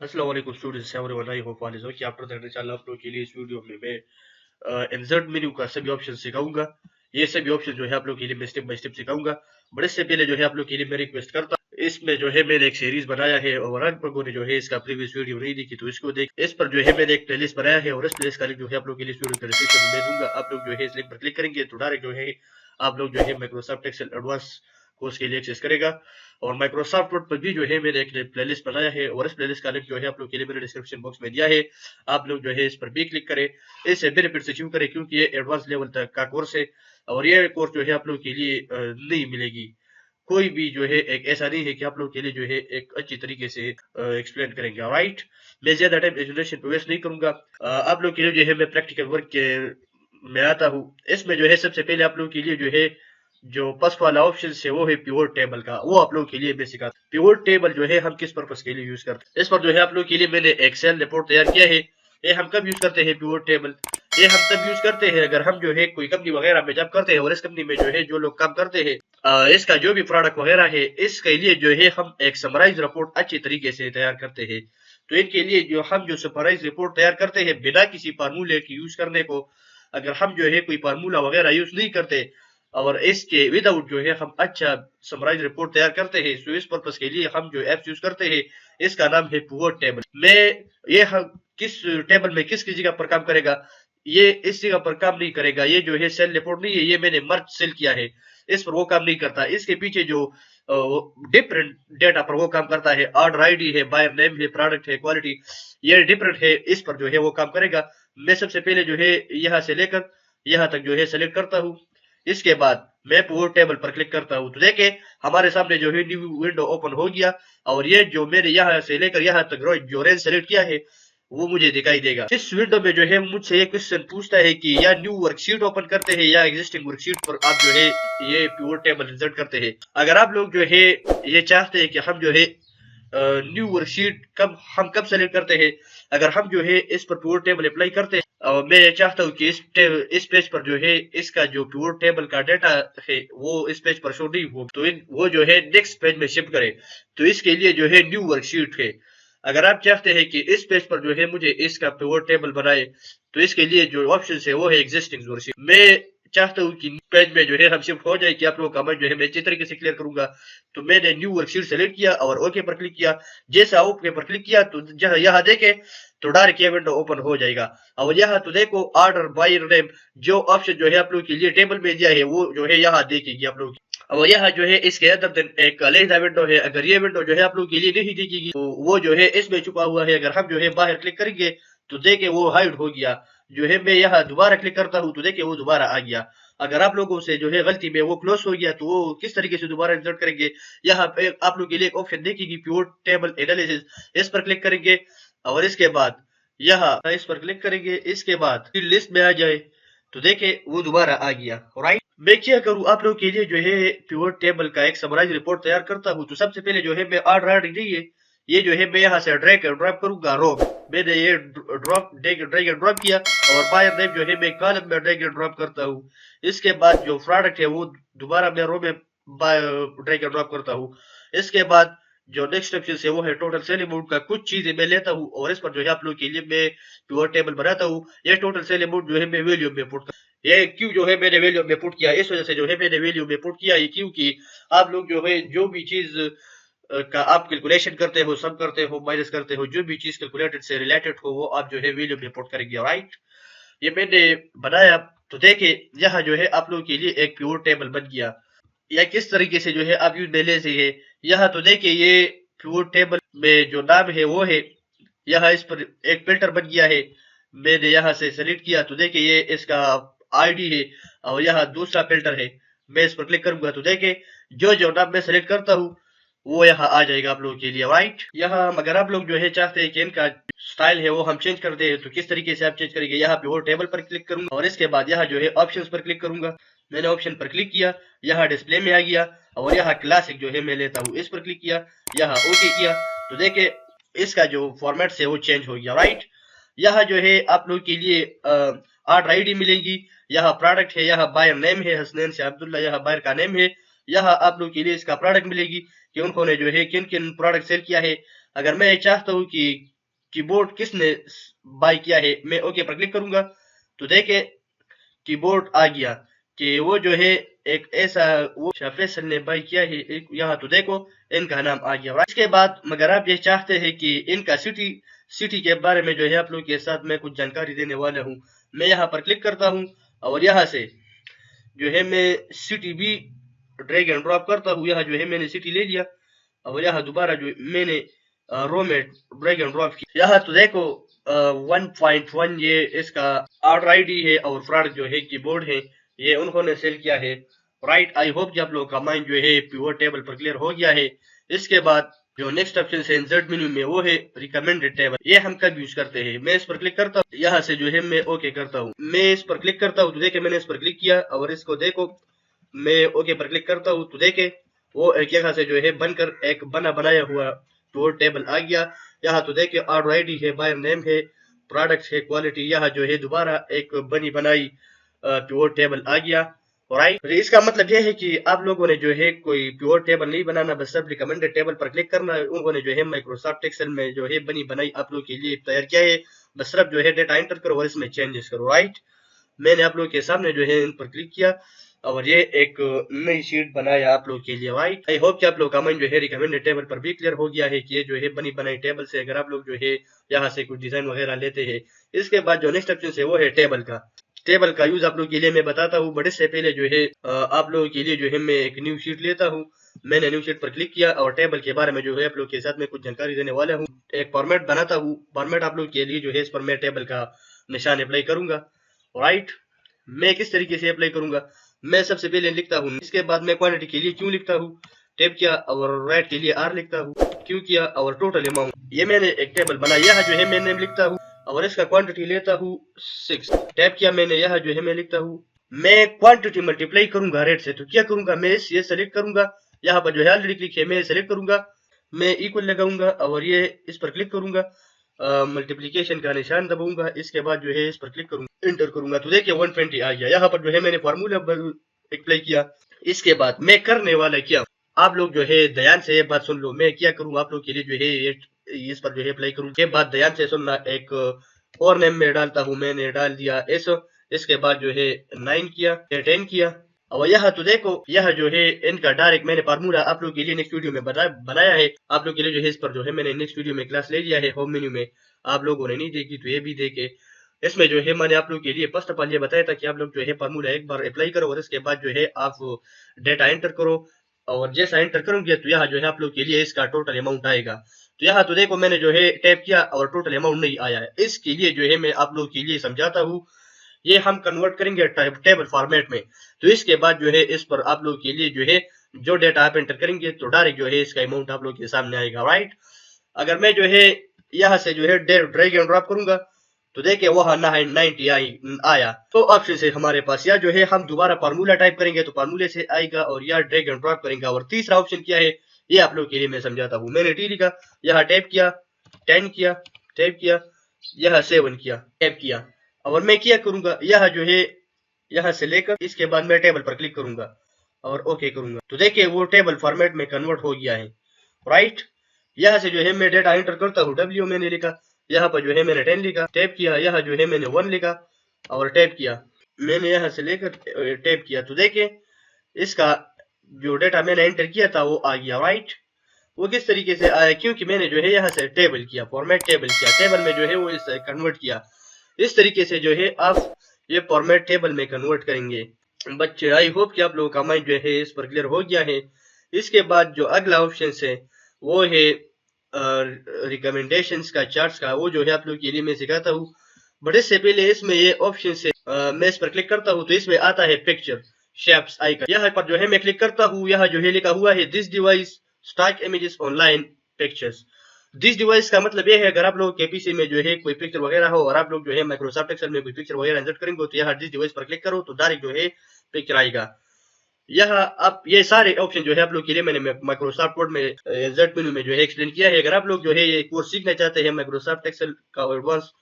अस्सलाम वालेकुम students, everyone. I hope all is okay. After that इंशाल्लाह आप लोगों के लिए इस वीडियो में मैं इंसर्ट मेन्यू का सभी ऑप्शन सिखाऊंगा। ये सभी ऑप्शन जो है आप लोगों के लिए मैं स्टेप बाय स्टेप सिखाऊंगा। बट इससे पहले जो है आप लोगों के लिए मैं रिक्वेस्ट करता हूं, इसमें जो है मैंने एक सीरीज बनाया है और आप लोगों ने जो है इसका प्रीवियस वीडियो नहीं देखी तो इसको देख। इस पर जो है मैंने एक प्लेलिस्ट बनाया है और इस प्लेलिस्ट का लिंक जो है आप लोगों के लिए इस वीडियो के डिस्क्रिप्शन में दे दूंगा। आप लोग जो है इस लिंक पर क्लिक करेंगे तो डायरेक्ट जो है आप लोग जो है माइक्रोसॉफ्ट एक्सेल एडवांस कोर्स के लिए एक्सेस करेगा। और माइक्रोसॉफ्ट वर्ड पर भी जो है मैंने एक प्लेलिस्ट बनाया है और इस प्लेलिस्ट का लिंक जो है आप लोग के लिए मैंने डिस्क्रिप्शन बॉक्स में दिया है। आप लोग जो है इस पर भी क्लिक करें, इसे बेनिफिट से क्यों करें, क्योंकि ये एडवांस लेवल तक का कोर्स है और ये कोर्स जो है आप लोग के लिए नहीं मिलेगी। कोई भी जो है एक ऐसा नहीं है कि आप लोग के लिए जो है एक अच्छी तरीके से एक्सप्लेन करेंगे। राइट, मैं ज्यादा टाइम एक्सप्लेनेशन पे वेस्ट नहीं करूंगा। आप लोग के लिए जो है मैं प्रैक्टिकल वर्क के में आता हूँ। इसमें जो है सबसे पहले आप लोग के लिए जो है जो फर्स्ट वाला ऑप्शन है वो है पिवोट टेबल का, वो आप लोगों के लिए मैं सिखाता हूं। पिवोट टेबल जो है हम किस पर्पस के लिए यूज करते हैं, इस पर जो है आप लोगों के लिए मैंने एक्सेल रिपोर्ट तैयार किया है। ये हम कब यूज करते हैं पिवोट टेबल, ये हम तब यूज करते हैं अगर हम जो है कोई कंपनी वगैरह में जब करते हैं और इस कंपनी में जो है जो लोग काम करते हैं इसका जो भी प्रोडक्ट वगैरह है इसके लिए जो है हम एक समराइज रिपोर्ट अच्छी तरीके से तैयार करते हैं। तो इनके लिए जो हम जो समराइज रिपोर्ट तैयार करते हैं बिना किसी फार्मूले की यूज करने को, अगर हम जो है कोई फार्मूला वगैरह यूज नहीं करते और इसके विदाउट जो है हम अच्छा समराइज रिपोर्ट तैयार करते हैं, तो इस पर्पस के लिए हम जो एप्स यूज करते हैं इसका नाम है पिवोट टेबल। मैं ये हम किस टेबल में किस जगह पर काम करेगा, ये इस जगह पर काम नहीं करेगा। ये जो है सेल रिपोर्ट नहीं है, ये मैंने मर्ज सेल किया है, इस पर वो काम नहीं करता। इसके पीछे जो डिफरेंट डेटा पर वो काम करता है, ऑर्डर आईडी है, बायर नेम है, प्रोडक्ट है, क्वालिटी, ये डिफरेंट है, इस पर जो है वो काम करेगा। मैं सबसे पहले जो है यहाँ से लेकर यहाँ तक जो है सेलेक्ट करता हूँ। इसके बाद मैं पिवोट टेबल पर क्लिक करता हूँ तो देखे हमारे सामने जो है न्यू विंडो ओपन हो गया और ये जो मैंने यहाँ से लेकर यहाँ तक जो रेंज सेलेक्ट किया है वो मुझे दिखाई देगा। इस विंडो में जो है मुझसे ये क्वेश्चन पूछता है कि या न्यू वर्कशीट ओपन करते हैं या एग्जिस्टिंग वर्कशीट पर आप जो है ये पिवोट टेबल इंसर्ट करते हैं। अगर आप लोग जो है ये चाहते हैं कि हम जो है न्यू वर्कशीट कब सेलेक्ट करते हैं, अगर हम जो है इस पर पिवोट टेबल अप्लाई करते हैं और मैं ये चाहता हूँ कि इस पेज पर जो है इसका जो पिवोट टेबल का डेटा है वो इस पेज पर शो नहीं हो, तो वो जो है नेक्स्ट पेज में शिफ्ट करे। तो इसके लिए जो है न्यू वर्कशीट है। अगर आप चाहते हैं कि इस पेज पर जो है मुझे इसका पिवोट टेबल बनाए तो इसके लिए जो ऑप्शन है वो है एग्जिस्टिंग वर्कशीट। मैं चाहता हूँ कि पेज में जो है हम शिफ्ट हो जाए कि आप लोगों का कमेंट जो है मैं अच्छी तरीके से क्लियर करूंगा। तो मैंने न्यू वर्कशीट सेलेक्ट किया और ओके पर क्लिक किया। जैसा ओके पर क्लिक किया तो यहाँ देखे तो डायरेक्ट ये विंडो ओपन हो जाएगा। और यहाँ तो देखो ऑर्डर बाय नेम जो ऑप्शन जो है आप लोगों के लिए टेबल में दिया है वो जो है यहाँ देखेगी आप लोग। अब यहाँ जो है इसके अंदर एक अलग विंडो है, अगर ये विंडो जो है आप लोगों के लिए नहीं दिखेगी तो वो जो है इसमें छुपा हुआ है। अगर हम जो है बाहर क्लिक करेंगे तो देखे वो हाइड हो गया। जो है मैं यहाँ दोबारा क्लिक करता हूँ तो देखे वो दोबारा आ गया। अगर आप लोगों से जो है गलती में वो क्लोज हो गया तो वो किस तरीके से दोबारा इंसर्ट करेंगे, यहाँ पे आप लोग के लिए एक ऑप्शन देखेगी पिवोट टेबल एनालिसिस, इस पर क्लिक करेंगे और इसके बाद यहाँ इस पर क्लिक करेंगे। इसके बाद लिस्ट में आ जाए तो देखे वो दोबारा आ गया। राइट, मैं क्या करूं आप लोग के लिए जो है पिवोट टेबल का एक समराइज रिपोर्ट तैयार करता हूं। तो सबसे पहले जो है मैं ऑर्डर नहीं है, ये जो है मैं यहाँ से ड्रैग एंड ड्रॉप करूंगा रो, मैंने ये ड्रैग एंड ड्रॉप किया और बायर नेम जो है मैं कॉलम में ड्रैग एंड ड्रॉप करता हूँ। इसके बाद जो प्रोडक्ट है वो दोबारा मैं रो में ड्रैग एंड ड्रॉप करता हूँ। इसके बाद जो नेक्स्ट ऑप्शन है वो है टोटल सेल अमाउंट का, कुछ चीजें मैं लेता हूँ और इस पर जो है आप लोग के लिए मैं पिवोट टेबल बनाता हूँ। ये टोटल सेल अमाउंट जो है मैं वैल्यू में पुट, ये क्यों जो है मैंने वैल्यू में पुट किया, इस वजह से जो है मैंने वैल्यू में पुट किया, ये क्योंकि आप लोग जो है जो भी चीज का आप कैलकुलेशन करते हो, सम करते हो, माइनस करते हो, जो भी चीज कैलकुलेटेड से रिलेटेड हो वो आप जो है वैल्यू में पुट करेंगे। राइट, ये मैंने बनाया तो देखिए यहाँ जो है आप लोगों के लिए एक पिवोट टेबल बन गया। या किस तरीके से जो है आप यूज पहले से है, यहाँ तो देखिए ये पिवोट टेबल में जो नाम है वो है, यहाँ इस पर एक फिल्टर बन गया है। मैंने यहाँ से सेलेक्ट किया तो देखिए ये इसका आईडी है और यहाँ दूसरा फिल्टर है। मैं इस पर क्लिक करूंगा तो देखिए जो जो नाम मैं सेलेक्ट करता हूँ वो यहाँ आ जाएगा आप लोगों के लिए। राइट, यहाँ अगर आप लोग जो है चाहते हैं कि इनका स्टाइल है वो हम चेंज कर दे तो किस तरीके से आप चेंज करेंगे, यहाँ पे वो टेबल पर क्लिक करूंगा और इसके बाद यहाँ जो है ऑप्शंस पर क्लिक करूंगा। मैंने ऑप्शन पर क्लिक किया, यहाँ डिस्प्ले में आ गया और यहाँ क्लासिक जो है मैं लेता हूँ, इस पर क्लिक किया, यहाँ ओके किया तो देखिए इसका जो फॉर्मेट है वो चेंज हो गया। राइट, यहाँ जो है आप लोग के लिए ऑर्डर आईडी मिलेगी, यहाँ प्रोडक्ट है, यहाँ बायर नेम है हसनैन से अब्दुल्ला, यहाँ बायर का नेम है, यहाँ आप लोग के लिए इसका प्रोडक्ट मिलेगी कि उन्होंने जो है किन किन प्रोडक्ट सेल किया है। अगर मैं चाहता हूँ कि कीबोर्ड किसने बाय किया है, मैं ओके पर क्लिक करूंगा तो देखे कीबोर्ड आ गया कि वो जो है एक ऐसा वो फैसल ने बाय किया है। यहाँ तो देखो इनका नाम आ गया। इसके बाद मगर आप ये चाहते हैं कि इनका सिटी के बारे में जो है आप लोग के साथ मैं कुछ जानकारी देने वाला हूँ। मैं यहाँ पर क्लिक करता हूँ और यहाँ से जो है मैं सिटी भी ड्रैग एंड ड्रॉप करता हूँ। यहाँ जो है मैंने सिटी ले लिया और यहाँ दोबारा जो मैंने रो में ड्रैग एंड ड्रॉप किया। यहाँ तो देखो 1.1 ये इसका ऑर्डर आईडी है और फ्रॉड जो है कीबोर्ड है ये उन्होंने सेल किया है। राइट, आई होप कि आप लोगों का माइंड जो है पिवट टेबल पर क्लियर हो गया है। इसके बाद जो नेक्स्ट ऑप्शन है इंसर्ट मेन्यू में वो है रिकमेंडेड टेबल। ये हम कब यूज करते हैं, मैं इस पर क्लिक करता हूँ, यहाँ से जो है मैं ओके करता हूँ। मैं इस पर क्लिक करता हूँ तो देखे मैंने इस पर क्लिक किया और इसको देखो मैं ओके पर क्लिक करता हूँ तो देखे वो एक जगह से जो है बनकर एक बनाया हुआ पिवट टेबल आ गया। यहाँ तो देखे ऑर्डर आईडी है, बायर नेम है, प्रोडक्ट है, क्वालिटी, यहाँ जो है दोबारा एक बनाई पिवट टेबल आ गया। राइट, इसका मतलब यह है कि आप लोगों ने जो है कोई पिवट टेबल नहीं बनाना, बस सब रिकमेंडेड टेबल पर क्लिक करना है। उन्होंने जो है माइक्रोसॉफ्ट एक्सेल में जो है बनाई आप लोग के लिए तैयार किया है। बस सिर्फ जो है डेटा एंटर करो और इसमें चेंजेस करो। राइट, मैंने आप लोग के सामने जो है इन पर क्लिक किया और ये एक नई शीट बनाया आप लोग के लिए। राइट, आई होप कि आप लोग का माइंड जो है रिकमेंडेड टेबल पर भी क्लियर हो गया है कि ये जो है बनाई टेबल से अगर आप लोग जो है यहाँ से कुछ डिजाइन वगैरह लेते हैं। इसके बाद जो नेक्स्ट ऑप्शन है वो है टेबल का यूज आप लोग के लिए मैं बताता हूँ। बट इससे पहले जो है आप लोगों के लिए जो है मैं एक न्यू शीट लेता हूँ। मैंने न्यू शीट पर क्लिक किया और टेबल के बारे में जो है आप लोग के साथ में कुछ जानकारी देने वाला हूँ। एक फॉर्मेट बनाता हूँ, फॉर्मेट आप लोग के लिए जो है इस पर मैं टेबल का निशान अप्लाई करूंगा। राइट, मैं किस तरीके से अप्लाई करूंगा, मैं सबसे पहले लिखता हूँ, इसके बाद मैं क्वांटिटी के लिए क्यों लिखता हूँ, टैब किया और राइट के लिए आर लिखता हूँ, क्यों किया और टोटल अमाउंट। ये मैंने एक टेबल बनाया है जो है मैं नेम लिखता हूँ और इसका क्वांटिटी लेता हूँ 6। टैब किया मैंने, यहाँ जो है मैं लिखता हूँ, मैं क्वांटिटी मल्टीप्लाई करूंगा रेट से, तो क्या करूंगा मैं ये सेलेक्ट करूंगा, यहाँ पर जो है ऑलरेडी क्लिक है मैं सेलेक्ट करूंगा, मैं इक्वल लगाऊंगा और ये इस पर क्लिक करूंगा, मल्टीप्लीकेशन का निशान दबाऊंगा। इसके बाद जो है इस पर क्लिक करूंगा, एंटर करूंगा तो देखिए 120 आ गया। यहाँ पर जो है मैंने फार्मूला अप्लाई किया। इसके बाद मैं करने वाला क्या, आप लोग जो है ध्यान से ये बात सुन लो, मैं क्या करूँ आप लोग के लिए जो है इस पर जो है अप्लाई करूँ। के बाद ध्यान से सुनना, एक और नेम में डालता हूँ, मैंने डाल दिया एस। इसके बाद जो है 9 किया, 10 किया और यहाँ तो देखो यह जो है इनका डायरेक्ट मैंने फार्मूला आप लोग के लिए नेक्स्ट वीडियो में बनाया है। आप लोग के लिए जो है इस पर जो है मैंने नेक्स्ट वीडियो में क्लास ले लिया है होम मेन्यू में। आप लोगों ने नहीं देखी तो ये भी देखे। इसमें जो है मैंने आप लोग के लिए फर्स्ट ऑफ ऑल ये बताया था कि आप लोग जो है फार्मूला एक बार अप्लाई करो और इसके बाद जो है आप डेटा एंटर करो और जैसा एंटर करोगे तो यहाँ जो है आप लोग के लिए इसका टोटल अमाउंट आएगा। तो यहाँ तो देखो मैंने जो है टैप किया और टोटल अमाउंट नहीं आया है। इसके लिए जो है मैं आप लोग के लिए समझाता हूँ, ये हम कन्वर्ट करेंगे टेबल फॉर्मेट में। तो इसके बाद जो है इस पर आप लोग के लिए जो है जो डेटा आप एंटर करेंगे तो डायरेक्ट जो है इसका अमाउंट आप लोग के सामने आएगा। राइट, अगर मैं जो है यहाँ से जो है ड्रैग एंड ड्रॉप करूंगा तो देखिए वहां 90 आया। तो ऑप्शन से हमारे पास या जो है हम दोबारा फार्मूला टाइप करेंगे तो फार्मूले से आएगा और या ड्रैग एंड ड्रॉप करेंगे। और तीसरा ऑप्शन क्या है ये आप लोग के लिए मैं समझाता हूँ। मैंने टी लिखा, यहाँ टैप किया, 10 किया, टैप किया, यहाँ 7 किया, टैप किया और मैं क्या करूंगा यहाँ जो है यहाँ से लेकर इसके बाद मैं टेबल पर क्लिक करूंगा और ओके करूंगा तो देखिए वो टेबल फॉर्मेट में कन्वर्ट हो गया है। राइट, यहाँ से जो है मैं डेटा एंटर करता हूँ, डब्ल्यू मैंने लिखा, यहाँ पर जो है मैंने 10 लिखा, टैप किया, यहाँ जो है मैंने 1 लिखा और टैप किया, मैंने यहाँ से लेकर टैप किया तो देखिए इसका जो डेटा मैंने एंटर किया था वो आ गया। राइट, वो किस तरीके से आया, क्योंकि मैंने जो है यहाँ से टेबल किया, फॉर्मेट टेबल किया, टेबल में जो है वो इस कन्वर्ट किया। इस तरीके से जो है आप ये फॉर्मेट टेबल में कन्वर्ट करेंगे। बच्चे आई होप कि आप लोगों का माइंड जो है इस पर क्लियर हो गया है। इसके बाद जो अगला ऑप्शन है वो है रिकमेंडेशंस का, चार्ट्स का, वो जो है आप लोग के लिए मैं सिखाता हूँ। बट इससे पहले इसमें ये ऑप्शन से मैं इस पर क्लिक करता हूँ तो इसमें आता है पिक्चर शेप्स आइकन। यहाँ पर जो है मैं क्लिक करता हूँ, यहाँ जो है लिखा हुआ है this device stock images online pictures. This device का मतलब ये है अगर आप लोगों के पीसी में जो है कोई पिक्चर वगैरह हो और आप लोग जो है माइक्रोसॉफ्ट एक्सेल में कोई पिक्चर वगैरह इंसर्ट करेंगे तो यहाँ दिस डिवाइस पर क्लिक करो तो डायरेक्ट जो है पिक्चर आएगा। यहाँ आप ये सारे ऑप्शन जो है आप लोग के लिए मैंने माइक्रोसॉफ्ट वर्ड में इंसर्ट मेन्यू में जो है एक्सप्लेन किया है। अगर आप लोग जो है ये कोर्स सीखना चाहते हैं माइक्रोसॉफ्ट एक्सेल का एडवांस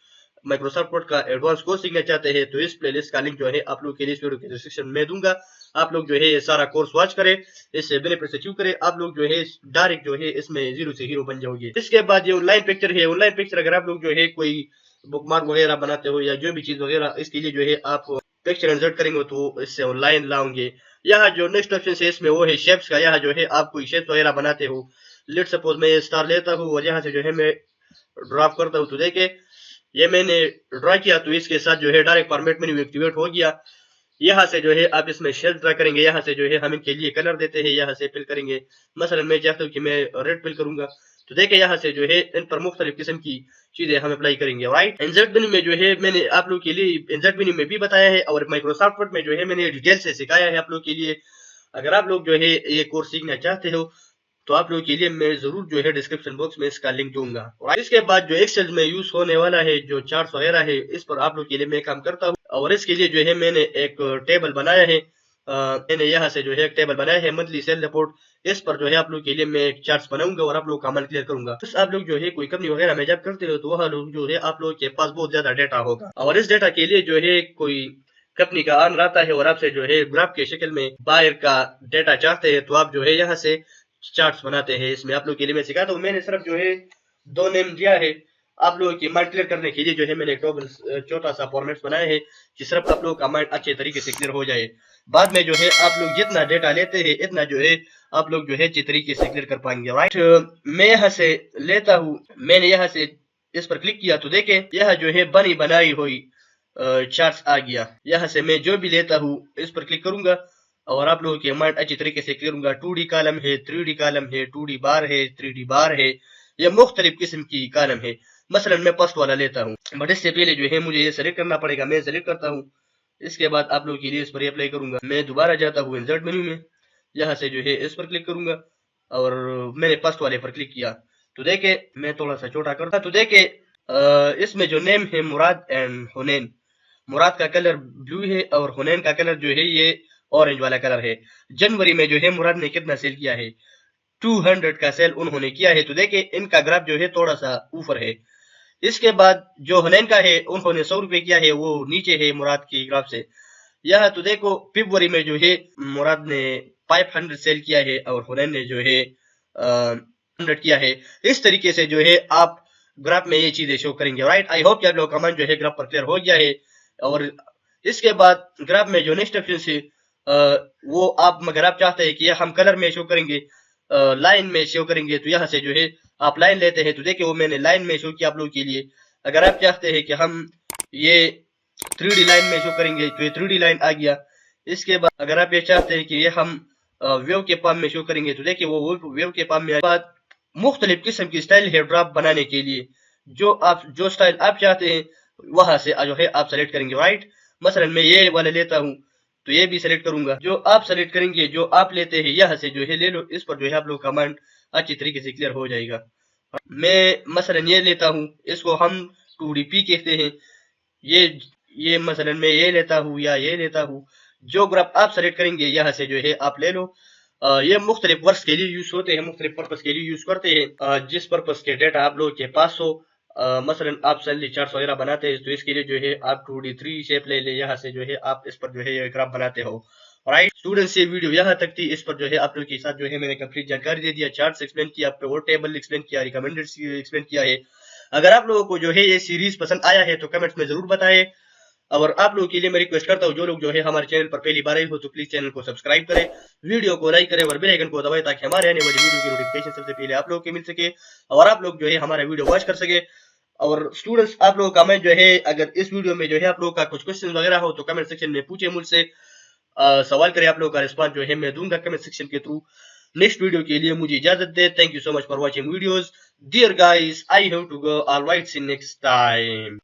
माइक्रोसॉफ्ट वर्ड का एडवांस कोर्स सीखना चाहते हैं तो इस प्लेलिस्ट का लिंक जो है आप लोग के लिए इस वीडियो के डिस्क्रिप्शन में दूंगा। आप लोग जो है ये सारा कोर्स वॉच करें, इससे बेनिफिट से अचीव करें। आप लोग जो है डायरेक्ट जो है इसमें जीरो से हीरो बन जाओगे। इसके बाद ये ऑनलाइन पिक्चर है। ऑनलाइन पिक्चर अगर आप लोग जो है कोई बुकमार्क वगैरह बनाते हो या जो भी चीज वगैरह, इसके लिए जो है आप पिक्चर इंसर्ट करेंगे तो इससे ऑनलाइन लाओगे। यहाँ जो नेक्स्ट ऑप्शन है इसमें वो है शेप्स का। यहाँ जो है आप कोई शेप्स वगैरह बनाते हो, लेट सपोज मैं स्टार लेता हूँ और यहाँ से जो है मैं ड्रॉप करता हूँ तो देखे ये मैंने ड्रा किया तो इसके साथ जो है डायरेक्ट फॉर्मेट मेन्यू एक्टिवेट हो गया। यहाँ से जो है आप इसमें शेप ड्रा करेंगे। यहाँ से जो है हम इनके लिए कलर देते हैं, यहाँ से फिल करेंगे। मसलन मैं चाहता हूँ कि मैं रेड फिल करूंगा तो देखे यहाँ से जो है इन पर मुख्तलिफ किस्म की चीजें हम अप्लाई करेंगे। राइट, इंसर्ट मेन्यू में जो है मैंने आप लोग के लिए इंसर्ट मेन्यू में भी बताया है और माइक्रोसॉफ्ट वर्ड में जो है मैंने डिटेल से सिखाया है आप लोग के लिए। अगर आप लोग जो है ये कोर्स सीखना चाहते हो तो आप लोगों के लिए मैं जरूर जो है डिस्क्रिप्शन बॉक्स में इसका लिंक दूंगा। और इसके बाद जो एक्सेल में यूज होने वाला है जो चार्ट्स वगैरह है, इस पर आप लोग के लिए मैं काम करता हूँ और इसके लिए जो है मैंने एक टेबल बनाया है। मैंने यहाँ से जो है एक टेबल बनाया है मंथली सेल रिपोर्ट। इस पर जो है आप लोग के लिए मैं एक चार्ट्स बनाऊंगा और आप लोग का अमल क्लियर करूंगा। तो आप लोग जो है कोई कंपनी वगैरह में जब करते हो तो वह लोग जो है आप लोग के पास बहुत ज्यादा डेटा होगा और इस डेटा के लिए जो है कोई कंपनी का ऑनर आता है और आपसे जो है ग्राफ के शक्ल में बायर का डेटा चाहते हैं तो आप जो है यहाँ से चार्ट्स बनाते हैं। इसमें आप लोग के लिए मैं सिखाता हूँ। मैंने सिर्फ जो है 2 नेम दिया है आप लोगों की माइंड क्लियर करने के लिए जो है मैंने एक छोटा सा फॉर्मेट बनाया है कि सिर्फ आप लोगों का माइंड अच्छे तरीके से क्लियर हो जाए। बाद में जो है आप लोग जितना डेटा लेते हैं इतना जो है आप लोग जो है अच्छे तरीके से क्लियर कर पाएंगे। राइट, मैं यहाँ से लेता हूँ, मैंने यहाँ से इस पर क्लिक किया तो देखे यह जो है बनी बनाई हुई चार्ट्स आ गया। यहाँ से मैं जो भी लेता हूँ इस पर क्लिक करूंगा और आप लोगों की माइंड अच्छी तरीके से क्लियर होगा। 2D कॉलम है, 3D कॉलम है, 2D बार है, 3D बार है, ये मुख्तलिफ किस्म की कॉलम है। मसलन मैं फर्स्ट वाला लेता हूँ बट इससे पहले जो है मुझे ये सेलेक्ट करना पड़ेगा। मैं सेलेक्ट करता हूँ, इसके बाद आप लोगों के लिए इस पर अप्लाई करूंगा। मैं दोबारा जाता हूँ इंसर्ट मेन्यू में, यहाँ से जो है इस पर क्लिक करूंगा और मैंने फर्स्ट वाले पर क्लिक किया तो देखे मैं थोड़ा सा छोटा करता तो देखे इसमें जो नेम है मुराद एंड हुनैन। मुराद का कलर ब्लू है और हुनैन का कलर जो है ये ऑरेंज वाला कलर है। जनवरी में जो है मुराद ने कितना सेल किया है, 200 का सेल उन्होंने किया है तो देखिए इनका ग्राफ जो है थोड़ा सा ऊपर है। इसके बाद जो हुनैन का है उन्होंने 100 रुपए किया है, वो नीचे है मुराद की ग्राफ से। यह तो देखो फरवरी में जो है मुराद ने 500 सेल किया है और हुनैन ने जो है 100 किया है। इस तरीके से जो है आप ग्राफ में ये चीजें शो करेंगे। राइट, आई होप कि आप लोग का कमेंट जो है ग्राफ पर क्लियर हो गया है। और इसके बाद ग्राफ में जो नेक्स्ट ऑप्शन है वो आप अगर आप चाहते हैं कि हम कलर में शो करेंगे, लाइन में शो करेंगे तो यहाँ से जो है आप लाइन लेते हैं तो देखिए वो मैंने लाइन में शो किया आप लोगों के लिए। अगर आप चाहते हैं कि हम ये 3D लाइन में शो करेंगे तो ये 3D लाइन आ गया। इसके बाद अगर आप ये चाहते हैं कि ये हम वेव के फॉर्म में शो करेंगे तो देखिए वो वेव के फॉर्म में। बाद मुख्तलिफ किस्म की स्टाइल है ड्रॉप बनाने के लिए, जो स्टाइल आप चाहते हैं वहां से जो है आप सेलेक्ट करेंगे। राइट, मसलन मैं ये वाले लेता हूँ तो ये भी सेलेक्ट करूंगा। जो आप सेलेक्ट करेंगे जो आप लेते हैं यहाँ से जो है ले लो। इस पर जो है आप लोग का माइंड अच्छी तरीके से क्लियर हो जाएगा। मैं मसलन ये लेता हूँ, इसको हम 2DP कहते हैं। ये मसलन मैं ये लेता हूँ या ये लेता हूँ। जो ग्राफ आप सेलेक्ट करेंगे यहाँ से जो है आप ले लो। ये मुख्तलिफ वर्क्स के लिए यूज होते हैं, मुख्तलिफ पर्पस के लिए यूज करते हैं। जिस पर्पस के डेटा आप लोगों के पास हो, मसलन आप सैलरी चार्ट्स वगैरह बनाते हैं तो इसके लिए जो है आप 2D3 शेप ले ले। यहाँ से जो है आप इस पर जो है ये ग्राफ बनाते हो। राइट स्टूडेंट्स, ये वीडियो यहाँ तक थी। इस पर जो है आप लोगों के साथ जो है मैंने कंप्लीट जानकारी दे दिया, चार्ट्स एक्सप्लेन किया, आपको वो टेबल एक्सप्लेन किया, रिकमेंडेड एक्सप्लेन किया है। अगर आप लोगों को जो है ये सीरीज पसंद आया है तो कमेंट्स में जरूर बताएं। और आप लोगों के लिए मैं रिक्वेस्ट करता हूँ जो लोग जो है हमारे चैनल पर पहली बार आए हो तो प्लीज चैनल को सब्सक्राइब करें, वीडियो को लाइक करें और बेल आइकन को दबाएं ताकि हमारे आने वाली वीडियो की नोटिफिकेशन सबसे पहले आप लोगों को मिल सके और आप लोग जो है हमारा वीडियो वॉच कर सके। और स्टूडेंट्स, आप लोगों का कमेंट जो है अगर इस वीडियो में जो है आप लोगों का कुछ क्वेश्चन वगैरह हो तो कमेंट सेक्शन में पूछे मुझसे, सवाल करें। आप लोगों का रिस्पांस जो है मैं दूंगा कमेंट सेक्शन के थ्रू। नेक्स्ट वीडियो के लिए मुझे इजाजत दे। Thank you so much for watching videos dear guys, I have to go. Alright, see next time.